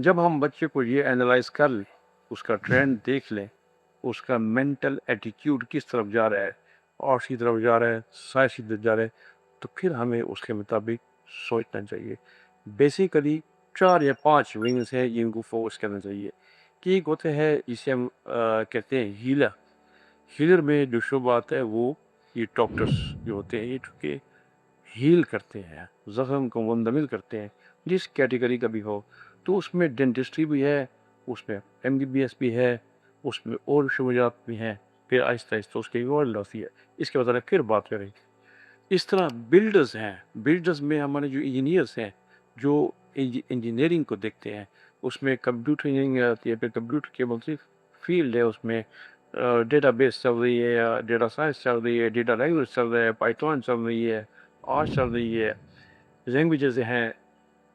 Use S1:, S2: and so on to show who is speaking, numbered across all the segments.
S1: جب ہم بچے کو یہ اینالائز کر لیں، اس کا ٹرینڈ دیکھ لیں، اس کا مینٹل ایٹیٹیوڈ کس طرف جا رہا ہے، آرٹس کی طرف جا رہا ہے، سائنس کی طرف جا رہا ہے، تو پھر ہمیں اس کے مطابق سوچنا چاہیے۔ بیسیکلی 4 یا 5 ونگز ہیں جن کو فوکس کرنا چاہیے کہ ایک ہوتے ہیں جسے ہم کہتے ہیں ہیلر۔ ہیلر میں جو شعبہ آتا ہے وہ یہ ڈاکٹرس جو ہوتے ہیں یہ چونکہ ہیل کرتے ہیں، زخم کو منتقل کرتے ہیں، جس کیٹیگری کا بھی ہو، تو اس میں ڈینٹسٹری بھی ہے، اس میں MBBS بھی ہے، اس میں اور شعبات بھی ہیں، پھر آہستہ آہستہ اس کی ورلڈ ہوتی ہے، اس کے بارے میں پھر بات کریں گے۔ اس طرح بلڈرز ہیں، بلڈرز میں ہمارے جو انجینئرس ہیں جو انجینئرنگ کو دیکھتے ہیں، اس میں کمپیوٹر انجینئرنگ آتی ہے، پھر کمپیوٹر کے مختلف فیلڈ ہے، اس میں ڈیٹا بیس چل رہی ہے، یا ڈیٹا سائنس چل رہی ہے، ڈیٹا لینگویج چل رہا ہے، پائتھون چل رہی ہے، آرٹ چل رہی ہے، لینگویجز ہیں،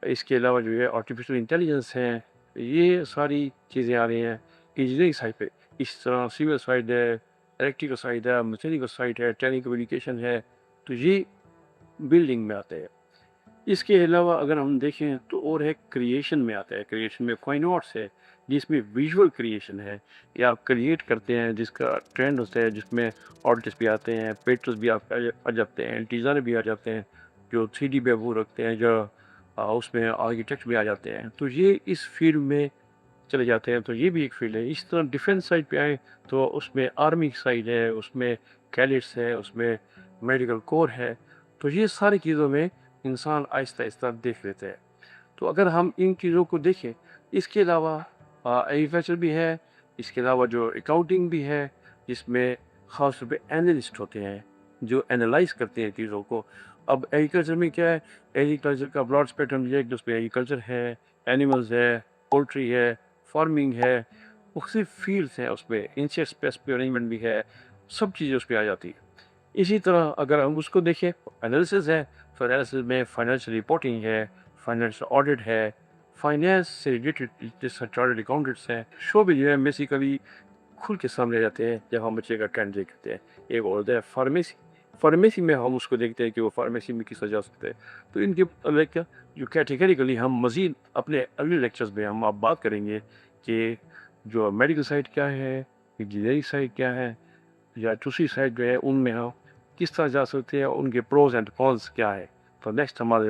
S1: اس کے علاوہ جو ہے آرٹیفیشل انٹیلیجنس ہیں، یہ ساری چیزیں آ رہی ہیں انجینئرنگ سائڈ پہ۔ اس طرح سول سائڈ ہے، الیکٹریکل سائڈ ہے، میکینیکل سائڈ ہے، ٹیلی کمیونیکیشن ہے، تو یہ بلڈنگ میں آتے ہیں۔ اس کے علاوہ اگر ہم دیکھیں تو اور ہے کریشن میں آتا ہے، کریشن میں فائن آرٹس ہے جس میں ویژول کریشن ہے، یا آپ کریٹ کرتے ہیں جس کا ٹرینڈ ہوتا ہے، جس میں آرٹسٹ بھی آتے ہیں، پیٹرز بھی آ جاتے ہیں، ڈیزائنر بھی آ جاتے ہیں جو 3D پہ وہ رکھتے ہیں، جو اس میں آرکیٹیکٹ بھی آ جاتے ہیں، تو یہ اس فیلڈ میں چلے جاتے ہیں، تو یہ بھی ایک فیلڈ ہے۔ اس طرح ڈیفینس سائڈ پہ آئیں تو اس میں آرمی سائڈ ہے، اس میں کیڈٹس ہے، اس میں میڈیکل کور ہے، تو یہ ساری چیزوں میں انسان آہستہ آہستہ دیکھ لیتے ہیں۔ تو اگر ہم ان چیزوں کو دیکھیں، اس کے علاوہ ایگریکلچر بھی ہے، اس کے علاوہ جو اکاؤنٹنگ بھی ہے، جس میں خاص طور پہ اینالسٹ ہوتے ہیں جو اینالائز کرتے ہیں چیزوں کو۔ اب ایگریکلچر میں کیا ہے، ایگریکلچر کا براڈ اسپیکٹرم یہ ہے کہ اس میں ایگریکلچر ہے، اینیملز ہے، پولٹری ہے، فارمنگ ہے، مختلف فیلڈس ہیں، اس میں انسیکٹ پیسٹ مینجمنٹ بھی ہے، سب چیزیں اس پہ آ جاتی ہیں۔ اسی طرح اگر ہم اس کو دیکھیں، انالیسز ہے، تو انالیسز میں فائنینشیل رپورٹنگ ہے، فائنینشیل آڈٹ ہے، فائنینس سے ریلیٹڈ جس چارٹرڈ اکاؤنٹنٹس ہیں، شعبے جو ہے بیسیکلی کھل کے سامنے جاتے ہیں جب ہم بچے کا ٹرینڈ دیکھتے ہیں۔ ایک اور ہوتا ہے فارمیسی، فارمیسی میں ہم اس کو دیکھتے ہیں کہ وہ فارمیسی میں کس طرح جا سکتے ہیں۔ تو ان کے مطابق جو کیٹیگریکلی ہم مزید اپنے اگلے لیکچرز میں ہم آپ بات کریں گے کہ جو میڈیکل سائڈ کیا ہے، انجینئرنگ سائڈ کیا ہے، یا دوسری سائڈ جو ہے ان میں ہم کس طرح جا سکتے ہیں، ان کے پروز اینڈ کونس کیا ہے۔ تو نیکسٹ ہمارے